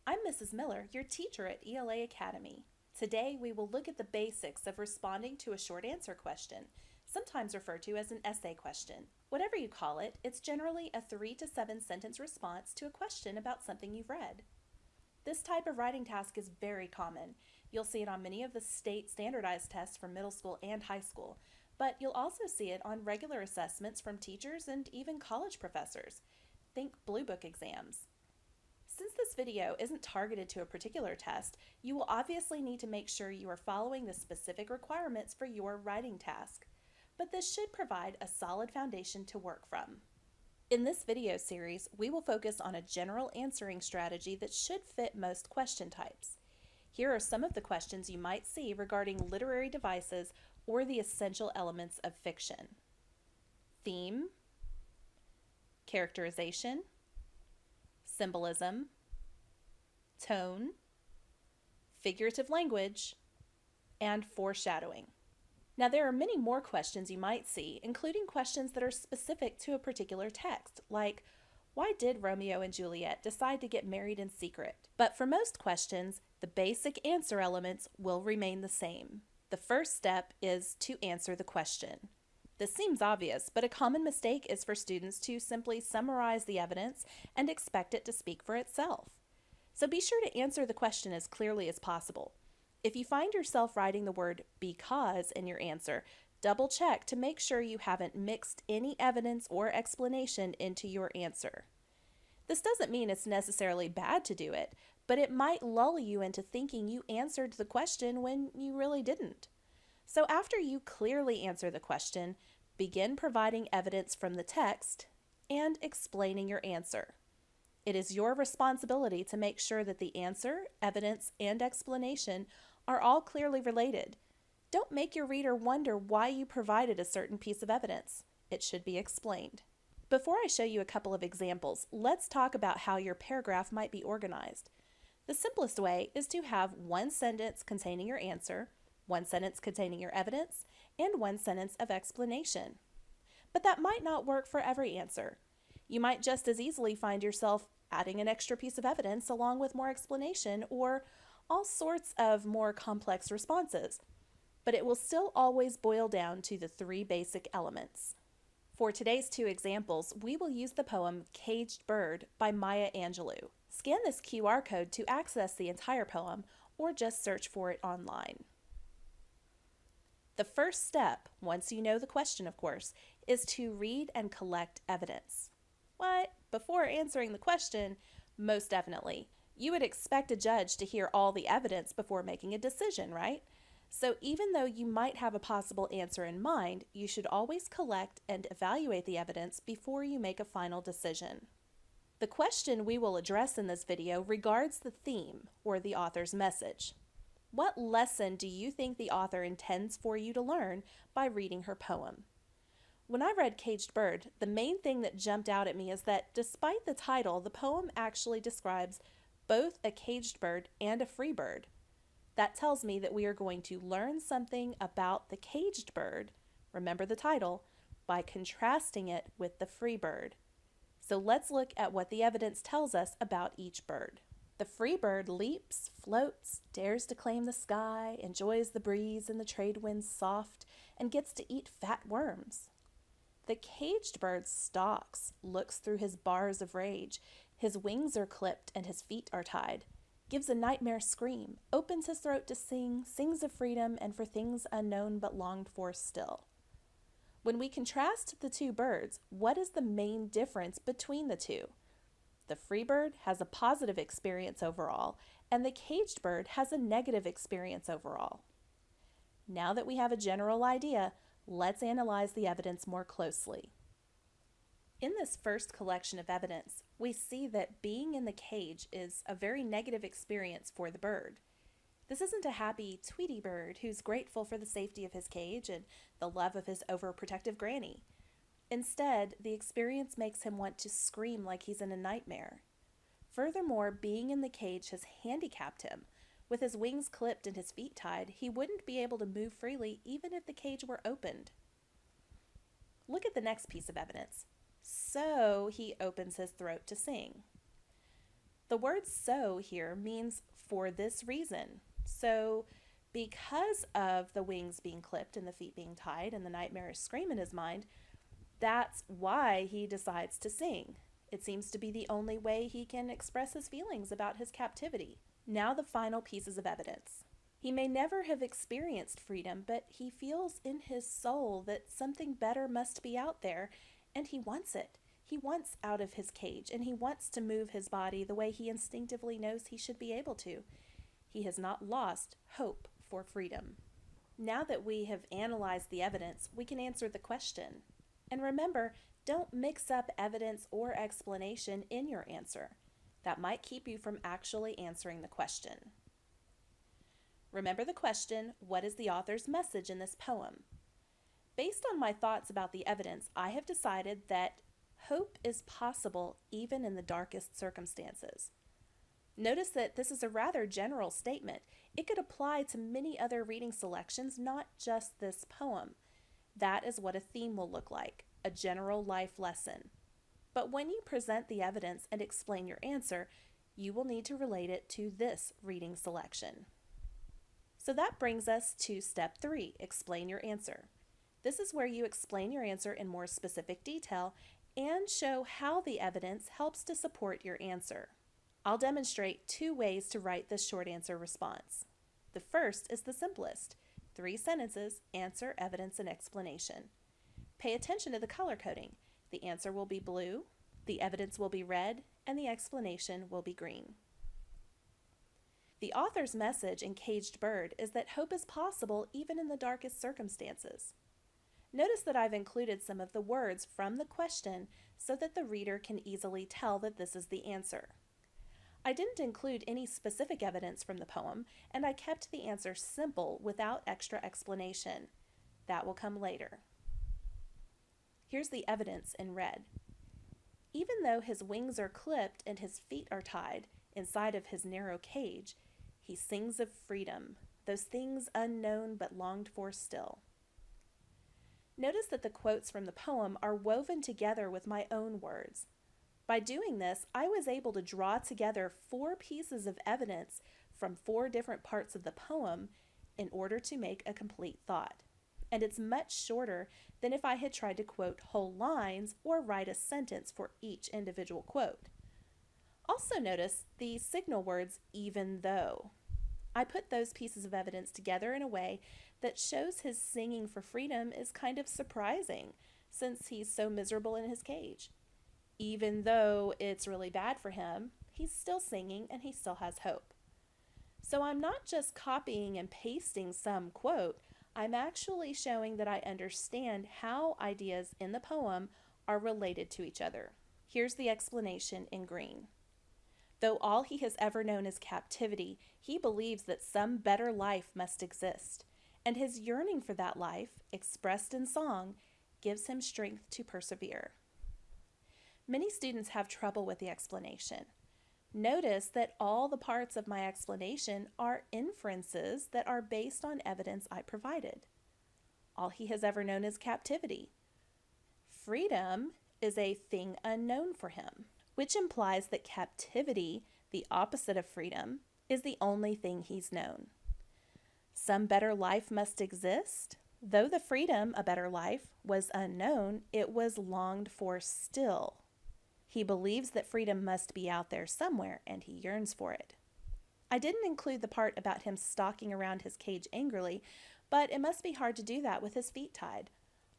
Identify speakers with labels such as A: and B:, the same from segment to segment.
A: I'm Mrs. Miller, your teacher at ELA Academy. Today we will look at the basics of responding to a short answer question, sometimes referred to as an essay question. Whatever you call it, it's generally a 3 to 7 sentence response to a question about something you've read. This type of writing task is very common. You'll see it on many of the state standardized tests for middle school and high school, but you'll also see it on regular assessments from teachers and even college professors. Think Blue Book exams. Since this video isn't targeted to a particular test, you will obviously need to make sure you are following the specific requirements for your writing task, but this should provide a solid foundation to work from. In this video series, we will focus on a general answering strategy that should fit most question types. Here are some of the questions you might see regarding literary devices or the essential elements of fiction. Theme, characterization, symbolism, tone, figurative language, and foreshadowing. Now, there are many more questions you might see, including questions that are specific to a particular text, like, why did Romeo and Juliet decide to get married in secret? But for most questions, the basic answer elements will remain the same. The first step is to answer the question. This seems obvious, but a common mistake is for students to simply summarize the evidence and expect it to speak for itself. So be sure to answer the question as clearly as possible. If you find yourself writing the word because in your answer, double check to make sure you haven't mixed any evidence or explanation into your answer. This doesn't mean it's necessarily bad to do it, but it might lull you into thinking you answered the question when you really didn't. So after you clearly answer the question, begin providing evidence from the text and explaining your answer. It is your responsibility to make sure that the answer, evidence, and explanation are all clearly related. Don't make your reader wonder why you provided a certain piece of evidence. It should be explained. Before I show you a couple of examples, let's talk about how your paragraph might be organized. The simplest way is to have one sentence containing your answer, one sentence containing your evidence, and one sentence of explanation. But that might not work for every answer. You might just as easily find yourself adding an extra piece of evidence along with more explanation or all sorts of more complex responses. But it will still always boil down to the 3 basic elements. For today's 2 examples, we will use the poem Caged Bird by Maya Angelou. Scan this QR code to access the entire poem or just search for it online. The first step, once you know the question of course, is to read and collect evidence. What? Before answering the question? Most definitely. You would expect a judge to hear all the evidence before making a decision, right? So even though you might have a possible answer in mind, you should always collect and evaluate the evidence before you make a final decision. The question we will address in this video regards the theme, or the author's message. What lesson do you think the author intends for you to learn by reading her poem? When I read Caged Bird, the main thing that jumped out at me is that despite the title, the poem actually describes both a caged bird and a free bird. That tells me that we are going to learn something about the caged bird, remember the title, by contrasting it with the free bird. So let's look at what the evidence tells us about each bird. The free bird leaps, floats, dares to claim the sky, enjoys the breeze and the trade winds soft, and gets to eat fat worms. The caged bird stalks, looks through his bars of rage. His wings are clipped and his feet are tied. Gives a nightmare scream, opens his throat to sing, sings of freedom and for things unknown but longed for still. When we contrast the 2 birds, what is the main difference between the 2? The free bird has a positive experience overall, and the caged bird has a negative experience overall. Now that we have a general idea, let's analyze the evidence more closely. In this first collection of evidence, we see that being in the cage is a very negative experience for the bird. This isn't a happy Tweety bird who's grateful for the safety of his cage and the love of his overprotective granny. Instead, the experience makes him want to scream like he's in a nightmare. Furthermore, being in the cage has handicapped him. With his wings clipped and his feet tied, he wouldn't be able to move freely even if the cage were opened. Look at the next piece of evidence. So he opens his throat to sing. The word so here means for this reason. So, because of the wings being clipped and the feet being tied and the nightmarish scream in his mind, that's why he decides to sing. It seems to be the only way he can express his feelings about his captivity. Now, the final pieces of evidence. He may never have experienced freedom, but he feels in his soul that something better must be out there, and he wants it. He wants out of his cage, and he wants to move his body the way he instinctively knows he should be able to. He has not lost hope for freedom. Now that we have analyzed the evidence, we can answer the question. And remember, don't mix up evidence or explanation in your answer. That might keep you from actually answering the question. Remember the question, what is the author's message in this poem? Based on my thoughts about the evidence, I have decided that hope is possible even in the darkest circumstances. Notice that this is a rather general statement. It could apply to many other reading selections, not just this poem. That is what a theme will look like, a general life lesson. But when you present the evidence and explain your answer, you will need to relate it to this reading selection. So that brings us to step 3, explain your answer. This is where you explain your answer in more specific detail and show how the evidence helps to support your answer. I'll demonstrate 2 ways to write this short answer response. The first is the simplest. 3 sentences, answer, evidence, and explanation. Pay attention to the color coding. The answer will be blue, the evidence will be red, and the explanation will be green. The author's message in Caged Bird is that hope is possible even in the darkest circumstances. Notice that I've included some of the words from the question so that the reader can easily tell that this is the answer. I didn't include any specific evidence from the poem, and I kept the answer simple without extra explanation. That will come later. Here's the evidence in red. Even though his wings are clipped and his feet are tied inside of his narrow cage, he sings of freedom, those things unknown but longed for still. Notice that the quotes from the poem are woven together with my own words. By doing this, I was able to draw together 4 pieces of evidence from 4 different parts of the poem in order to make a complete thought. And it's much shorter than if I had tried to quote whole lines or write a sentence for each individual quote. Also notice the signal words even though. I put those pieces of evidence together in a way that shows his singing for freedom is kind of surprising since he's so miserable in his cage. Even though it's really bad for him, he's still singing and he still has hope. So I'm not just copying and pasting some quote, I'm actually showing that I understand how ideas in the poem are related to each other. Here's the explanation in green. Though all he has ever known is captivity, he believes that some better life must exist, and his yearning for that life, expressed in song, gives him strength to persevere. Many students have trouble with the explanation. Notice that all the parts of my explanation are inferences that are based on evidence I provided. All he has ever known is captivity. Freedom is a thing unknown for him, which implies that captivity, the opposite of freedom, is the only thing he's known. Some better life must exist. Though the freedom, a better life, was unknown, it was longed for still. He believes that freedom must be out there somewhere, and he yearns for it. I didn't include the part about him stalking around his cage angrily, but it must be hard to do that with his feet tied.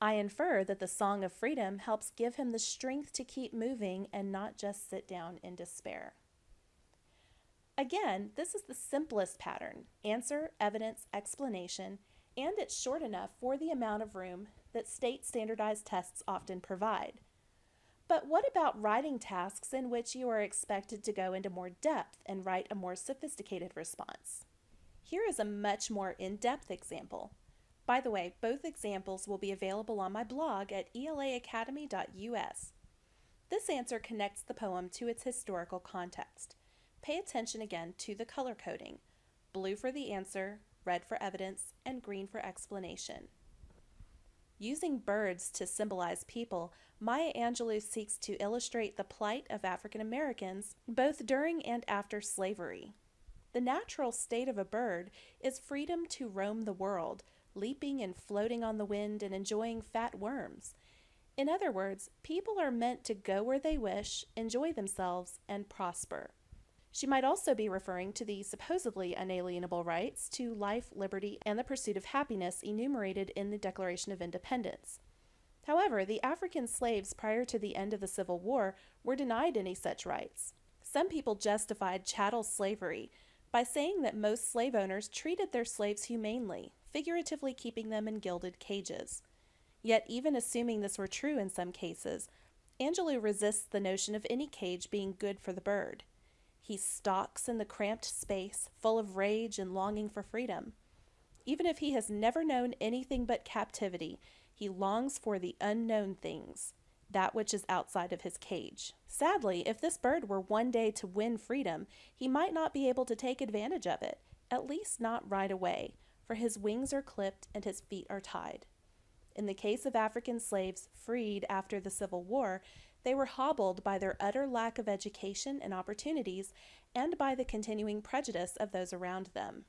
A: I infer that the song of freedom helps give him the strength to keep moving and not just sit down in despair. Again, this is the simplest pattern: answer, evidence, explanation, and it's short enough for the amount of room that state standardized tests often provide. But what about writing tasks in which you are expected to go into more depth and write a more sophisticated response? Here is a much more in-depth example. By the way, both examples will be available on my blog at elaacademy.us. This answer connects the poem to its historical context. Pay attention again to the color coding: blue for the answer, red for evidence, and green for explanation. Using birds to symbolize people, Maya Angelou seeks to illustrate the plight of African Americans both during and after slavery. The natural state of a bird is freedom to roam the world, leaping and floating on the wind and enjoying fat worms. In other words, people are meant to go where they wish, enjoy themselves, and prosper. She might also be referring to the supposedly unalienable rights to life, liberty, and the pursuit of happiness enumerated in the Declaration of Independence. However, the African slaves prior to the end of the Civil War were denied any such rights. Some people justified chattel slavery by saying that most slave owners treated their slaves humanely, figuratively keeping them in gilded cages. Yet, even assuming this were true in some cases, Angelou resists the notion of any cage being good for the bird. He stalks in the cramped space, full of rage and longing for freedom. Even if he has never known anything but captivity, he longs for the unknown things, that which is outside of his cage. Sadly, if this bird were one day to win freedom, he might not be able to take advantage of it, at least not right away, for his wings are clipped and his feet are tied. In the case of African slaves freed after the Civil War, they were hobbled by their utter lack of education and opportunities and by the continuing prejudice of those around them.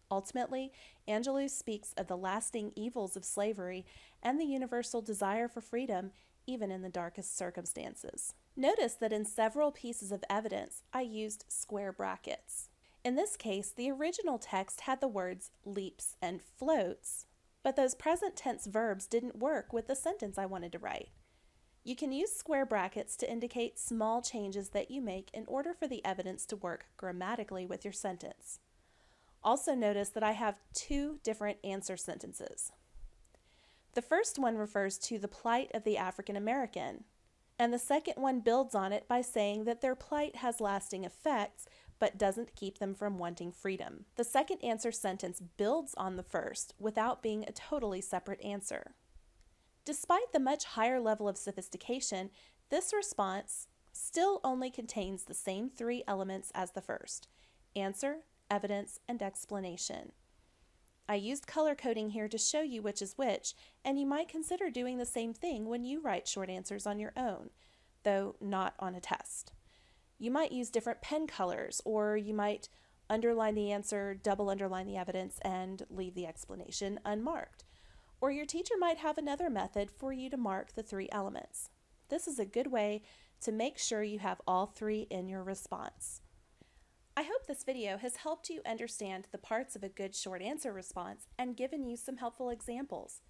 A: Ultimately, Angelou speaks of the lasting evils of slavery and the universal desire for freedom, even in the darkest circumstances. Notice that in several pieces of evidence, I used square brackets. In this case, the original text had the words leaps and floats, but those present tense verbs didn't work with the sentence I wanted to write. You can use square brackets to indicate small changes that you make in order for the evidence to work grammatically with your sentence. Also notice that I have two different answer sentences. The first one refers to the plight of the African American, and the second one builds on it by saying that their plight has lasting effects but doesn't keep them from wanting freedom. The second answer sentence builds on the first without being a totally separate answer. Despite the much higher level of sophistication, this response still only contains the same three elements as the first: answer, evidence, and explanation. I used color coding here to show you which is which, and you might consider doing the same thing when you write short answers on your own, though not on a test. You might use different pen colors, or you might underline the answer, double underline the evidence, and leave the explanation unmarked. Or your teacher might have another method for you to mark the three elements. This is a good way to make sure you have all three in your response. I hope this video has helped you understand the parts of a good short answer response and given you some helpful examples.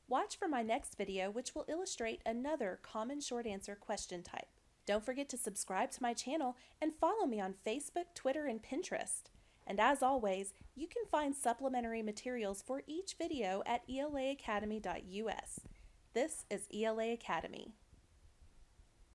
A: Watch for my next video, which will illustrate another common short answer question type. Don't forget to subscribe to my channel and follow me on Facebook, Twitter, and Pinterest. And as always, you can find supplementary materials for each video at elaacademy.us. This is ELA Academy.